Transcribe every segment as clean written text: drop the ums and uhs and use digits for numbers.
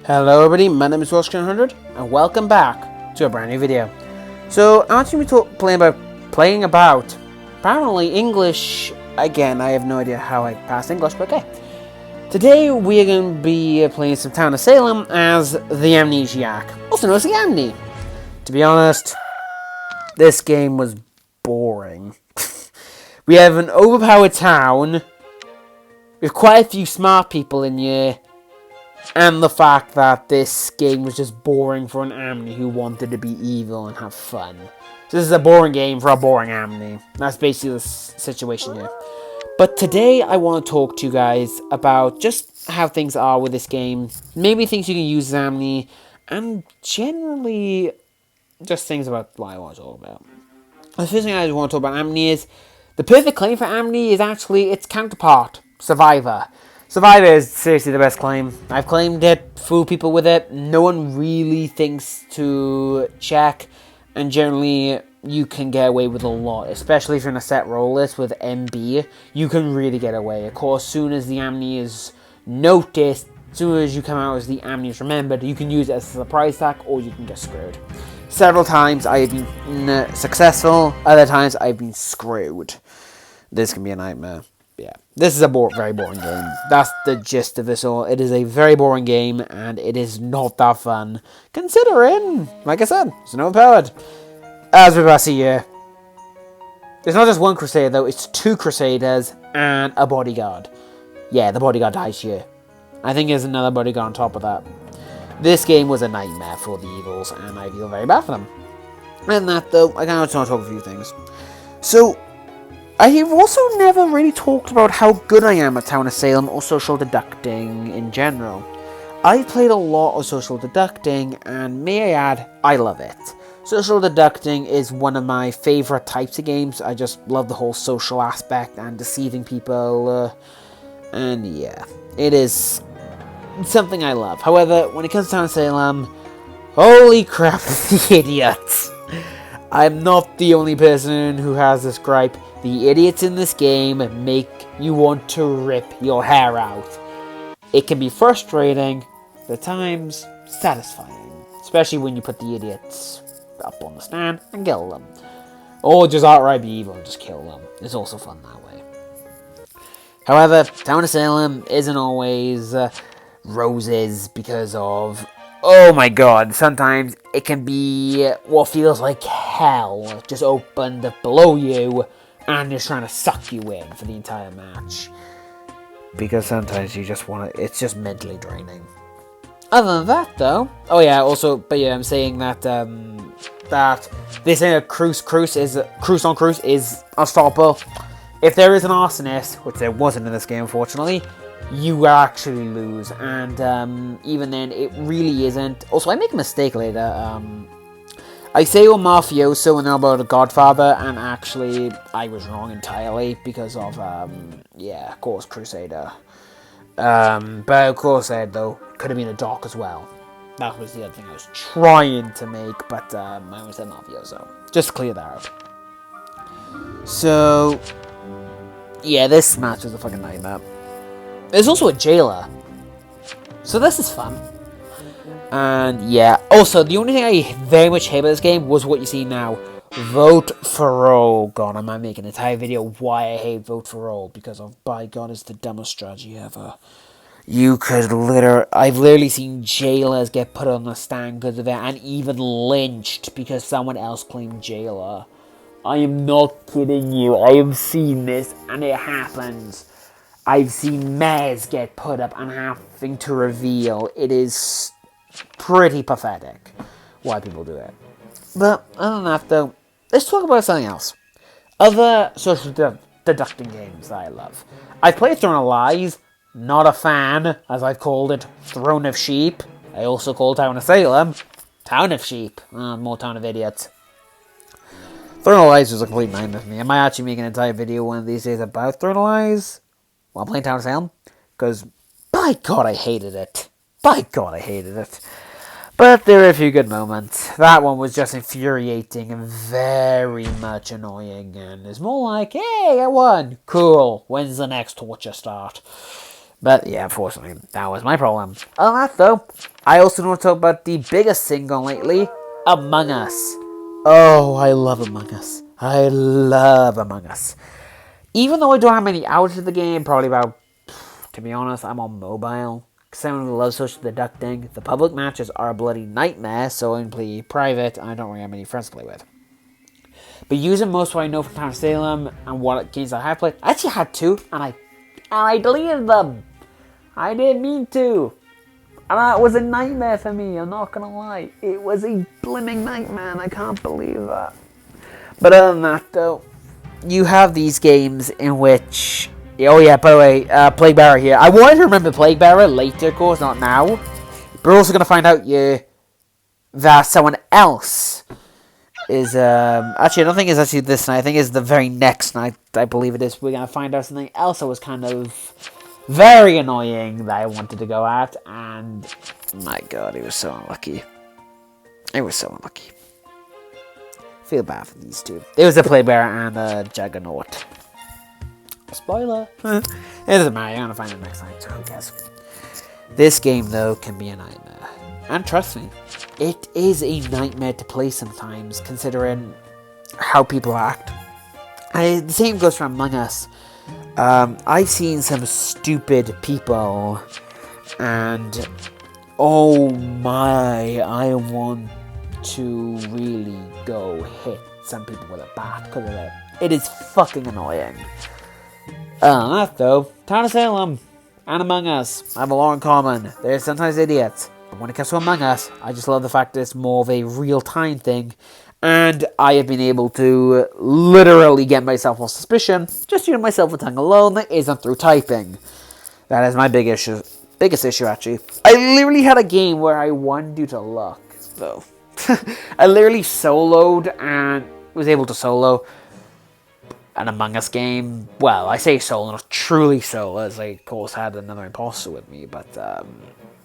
Hello everybody, my name is Welsh100 and welcome back to a brand new video. So I'm actually playing about apparently English again. I have no idea how I passed English, but okay. Today we are going to be playing some Town of Salem as the Amnesiac, also known as the Amni. To be honest, this game was boring. We have an overpowered town with quite a few smart people in here. And the fact that this game was just boring for an Amni who wanted to be evil and have fun. So this is a boring game for a boring Amni. That's basically the situation here. But today I want to talk to you guys about just how things are with this game. Maybe things you can use as Amni. And generally, just things about what I want to talk about. The first thing I want to talk about Amni is the perfect claim for Amni is actually its counterpart, Survivor. Survivor is seriously the best claim. I've claimed it, fooled people with it. No one really thinks to check, and generally you can get away with a lot, especially if you're in a set roll list with MB. You can really get away. Of course, soon as the Amni is noticed, as soon as you come out as the Amni is remembered, you can use it as a surprise attack, or you can get screwed. Several times I have been successful, other times I've been screwed. This can be a nightmare. Yeah, this is a very boring game. That's the gist of this all. It is a very boring game, and it is not that fun, considering, like I said, it's an overpowered. As we're about to see here, there's not just one Crusader, though. It's two Crusaders and a Bodyguard. Yeah, the Bodyguard dies here. I think there's another Bodyguard on top of that. This game was a nightmare for the Eagles, and I feel very bad for them. And that, though, I kind of want to talk about a few things. So, I have also never really talked about how good I am at Town of Salem or social deducting in general. I've played a lot of social deducting, and may I add, I love it. Social deducting is one of my favourite types of games. I just love the whole social aspect and deceiving people, and yeah, it is something I love. However, when it comes to Town of Salem, holy crap, the idiots. I'm not the only person who has this gripe. The idiots in this game make you want to rip your hair out. It can be frustrating, but at times satisfying. Especially when you put the idiots up on the stand and kill them. Or just outright be evil and just kill them. It's also fun that way. However, Town of Salem isn't always roses because of... Oh my god, sometimes it can be what feels like hell just opened up below you and just trying to suck you in for the entire match. Because sometimes you just want to, it's just mentally draining. Other than that though, oh yeah, also, but yeah, I'm saying that, that this cruise on cruise is unstoppable. If there is an arsonist, which there wasn't in this game unfortunately, you actually lose, and even then, it really isn't. Also, I make a mistake later. I say you're mafioso and now about a Godfather, and actually, I was wrong entirely because of, yeah, of course, Crusader. But of course, though, could have been a Doc as well. That was the other thing I was trying to make, but I was a mafioso. Just to clear that out. So, yeah, this match was a fucking nightmare. There's also a jailer, so this is fun. And yeah, also the only thing I very much hate about this game was what you see now. Vote for all. God, I might make an entire video why I hate vote for all, because of, by God, it's the dumbest strategy ever. You could I've literally seen jailers get put on the stand because of it, and even lynched because someone else claimed jailer. I am not kidding you. I have seen this, and it happens. I've seen mayors get put up and having to reveal. It is pretty pathetic why people do it. But other than that, though, let's talk about something else. Other social deducting games that I love. I've played Throne of Lies. Not a fan, as I've called it, Throne of Sheep. I also call Town of Salem Town of Sheep. More Town of Idiots. Throne of Lies was a complete nightmare for me. I might actually make an entire video one of these days about Throne of Lies while playing Town of Salem, because by God I hated it. By God I hated it. But there are a few good moments. That one was just infuriating and very much annoying, and it's more like, hey, I won. Cool. When's the next torture start? But yeah, unfortunately, that was my problem. Other than that, though, I also want to talk about the biggest thing going lately, Among Us. Oh, I love Among Us. I love Among Us. Even though I don't have many hours of the game, probably about, to be honest, I'm on mobile. Someone who loves social deducting. The public matches are a bloody nightmare, so I play private, and I don't really have many friends to play with. But using most of what I know from Town of Salem and what games I have played, I actually had two, and I deleted them. I didn't mean to. And that was a nightmare for me, I'm not gonna lie. It was a blimming nightmare, and I can't believe that. But other than that, though, you have these games in which... Oh yeah, by the way, Plague Bearer here. I wanted to remember Plague Bearer later, of course, not now. But we're also gonna find out that someone else is... Actually, I don't think it's actually this night. I think it's the very next night, I believe it is. We're gonna find out something else that was kind of... very annoying that I wanted to go at, and my god, it was so unlucky. It was so unlucky. Feel bad for these two. It was a Plague Bearer and a Juggernaut. Spoiler. It doesn't matter, you're gonna find it next night, so who cares. This game, though, can be a nightmare. And trust me, it is a nightmare to play sometimes, considering how people act. The same goes for Among Us. I've seen some stupid people, and oh my, I want to really go hit some people with a bat because of it. It is fucking annoying. That though, Town of Salem and Among Us have a lot in common. They're sometimes idiots, but when it comes to Among Us, I just love the fact that it's more of a real-time thing. And I have been able to literally get myself off suspicion just using myself a tongue alone that isn't through typing. That is my biggest issue, actually. I literally had a game where I won due to luck, though. I literally soloed and was able to solo an Among Us game. Well, I say solo, not truly solo, as I, of course, had another imposter with me. But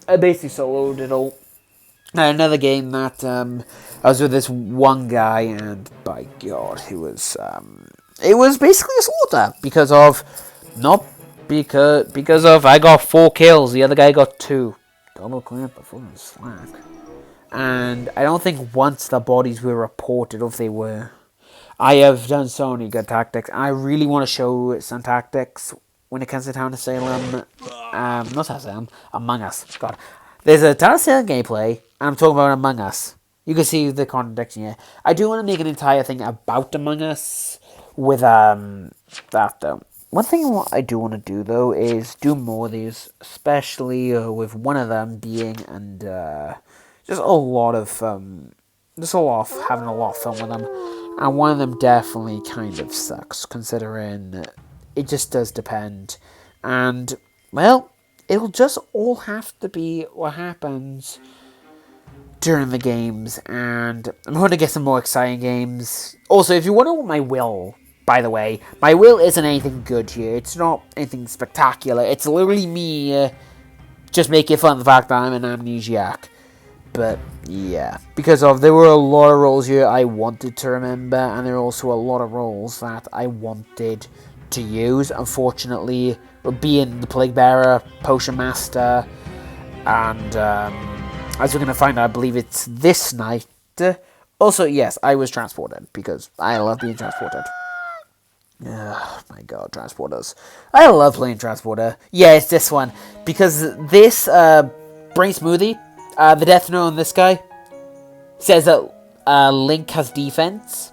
I basically soloed it all. Another game that I was with this one guy, and by God, it was basically a slaughter because of I got 4 kills, the other guy got 2. Double clamp before the slack. And I don't think once the bodies were reported, or if they were. I have done so many good tactics. I really want to show some tactics when it comes to Town of Salem. Not Town of Salem, Among Us. God. There's a Town of Salem gameplay, and I'm talking about Among Us. You can see the contradiction here. I do want to make an entire thing about Among Us with that, though. One thing I do want to do, though, is do more of these, especially with one of them being, and just a lot of having a lot of fun with them. And one of them definitely kind of sucks, considering it just does depend. And, well, it'll just all have to be what happens during the games, and I'm going to get some more exciting games. Also, if you wonder what my will, by the way, my will isn't anything good here. It's not anything spectacular. It's literally me just making fun of the fact that I'm an amnesiac. But, yeah, because there were a lot of roles here I wanted to remember, and there are also a lot of roles that I wanted to use. Unfortunately, being the Plague Bearer, Potion Master, and as we're going to find out, I believe it's this night. Also, yes, I was transported, because I love being transported. Oh my god, transporters. I love playing transporter. Yeah, it's this one, because this Brain Smoothie, the death note on this guy, says that Link has defense.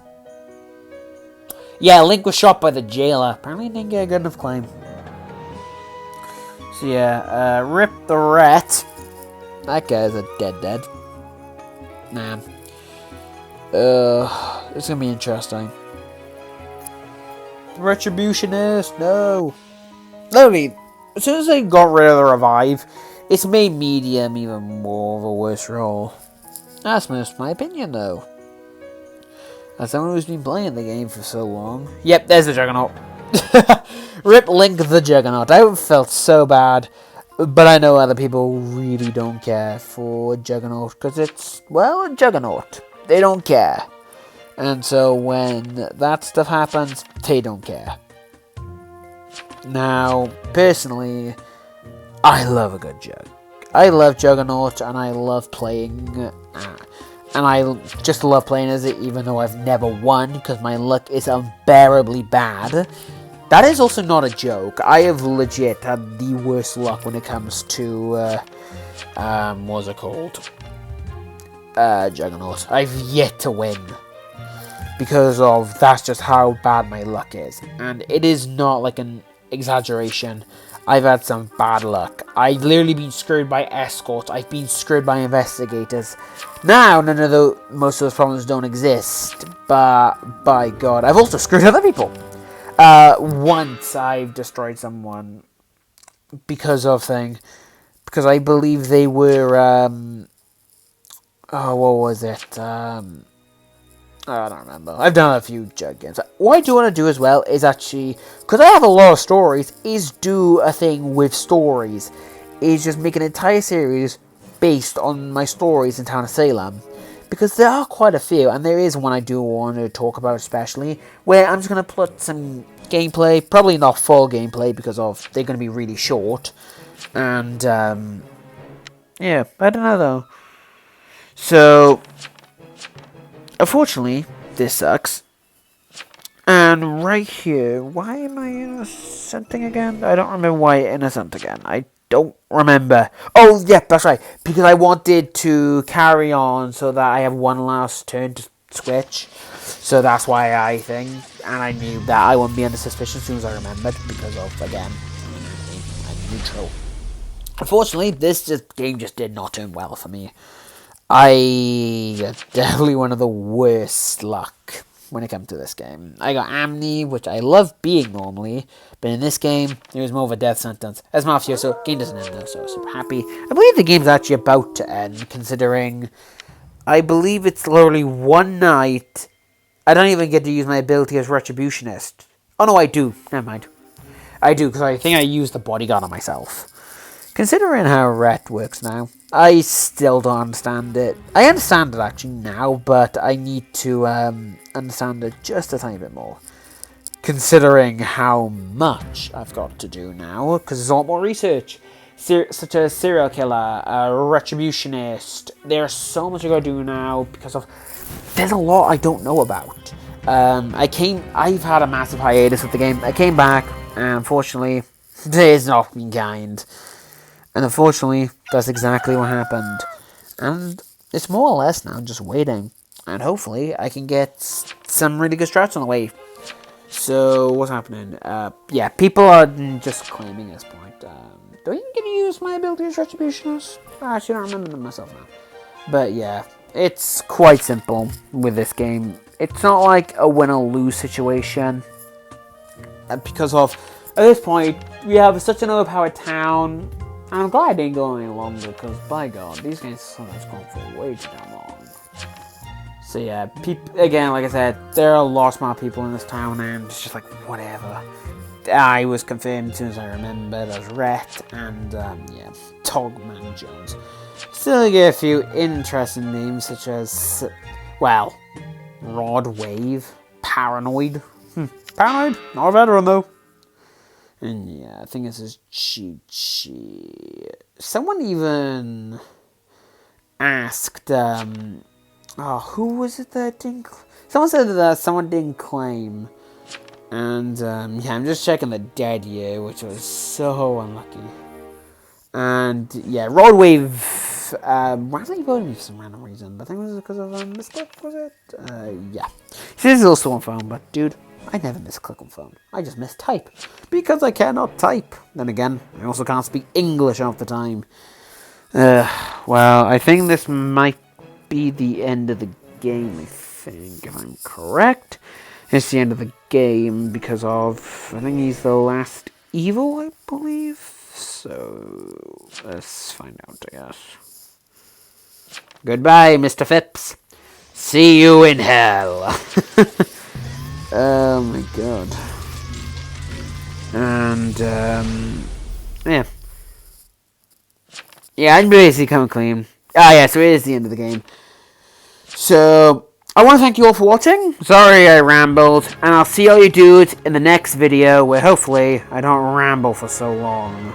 Yeah, Link was shot by the jailer. Apparently didn't get a good enough claim. So yeah, Rip the Rat. That guy's a dead. Man. It's gonna be interesting. Retributionist, no. Literally, as soon as they got rid of the revive, it's made medium even more of a worse role. That's just my opinion, though. As someone who's been playing the game for so long. Yep, there's the Juggernaut. Rip Link the Juggernaut. I felt so bad. But I know other people really don't care for Juggernaut. Because it's, well, a Juggernaut. They don't care. And so when that stuff happens, they don't care. Now, personally, I love a good Jug. I love Juggernaut, and I love playing, and I just love playing as it, even though I've never won, because my luck is unbearably bad. That is also not a joke. I have legit had the worst luck when it comes to, what's it called? Juggernaut. I've yet to win. Because of, that's just how bad my luck is. And it is not like an exaggeration. I've had some bad luck. I've literally been screwed by escorts. I've been screwed by investigators. Now, most of those problems don't exist. But, by God, I've also screwed other people. Once I've destroyed someone because I believe they were, what was it? I don't remember. I've done a few Jug games. What I do want to do as well is actually, because I have a lot of stories, is do a thing with stories. Is just make an entire series based on my stories in Town of Salem. Because there are quite a few, and there is one I do want to talk about especially, where I'm just going to put some gameplay, probably not full gameplay, because they're going to be really short. And, yeah, I don't know though. So, unfortunately, this sucks. And right here, why am I innocenting again? I don't remember why innocent again. I don't remember. Oh, yeah, that's right. Because I wanted to carry on so that I have one last turn to switch. So that's why I think. And I knew that I wouldn't be under suspicion as soon as I remembered. Because of, again, I'm neutral. Unfortunately, this game just did not turn well for me. I definitely one of the worst luck when it comes to this game. I got Amnesiac, which I love being normally, but in this game, it was more of a death sentence. As Mafioso, game doesn't end though, so super happy. I believe the game's actually about to end, considering I believe it's literally one night. I don't even get to use my ability as Retributionist. Oh no, I do. Never mind. I do, because I think I used the bodyguard on myself. Considering how Ret works now, I still don't understand it. I understand it actually now, but I need to understand it just a tiny bit more. Considering how much I've got to do now, because there's a lot more research. Such as serial killer, retributionist. There's so much I gotta do now because of there's a lot I don't know about. I've had a massive hiatus with the game. I came back, and unfortunately, it's not been kind. And unfortunately, that's exactly what happened. And it's more or less now just waiting. And hopefully, I can get some really good strats on the way. So, what's happening? Yeah, people are just claiming at this point. Do I even get to use my ability as Retributionist? I actually don't remember them myself now. But yeah, it's quite simple with this game. It's not like a win or lose situation. Because of, at this point, we have such an overpowered town. I'm glad I didn't go any longer, because by God, these games sometimes go for way too damn long. So yeah, again, like I said, there are a lot smart people in this town, and it's just like, whatever. I was confirmed as soon as I remembered as Ret, and yeah, Togman Jones. Still get a few interesting names, such as, well, Rod Wave, Paranoid. Paranoid, not a veteran though. And yeah, I think this is Chi. Someone even asked, who was it that didn't... Someone said that someone didn't claim. And, yeah, I'm just checking the dead year, which was so unlucky. And, yeah, Roadwave, randomly voted me for some random reason. But I think it was because of, mistake, was it? Yeah. This is also on phone, but, dude, I never misclick on phone. I just mistype. Because I cannot type. Then again, I also can't speak English half the time. Well, I think this might be the end of the game, I think, if I'm correct. It's the end of the game because of, I think he's the last evil, I believe. So, let's find out, I guess. Goodbye, Mr. Phipps. See you in hell. Oh my God. And, yeah. Yeah, I'm basically coming clean. Ah, yeah, so it is the end of the game. So, I want to thank you all for watching. Sorry I rambled. And I'll see all you dudes in the next video where hopefully I don't ramble for so long.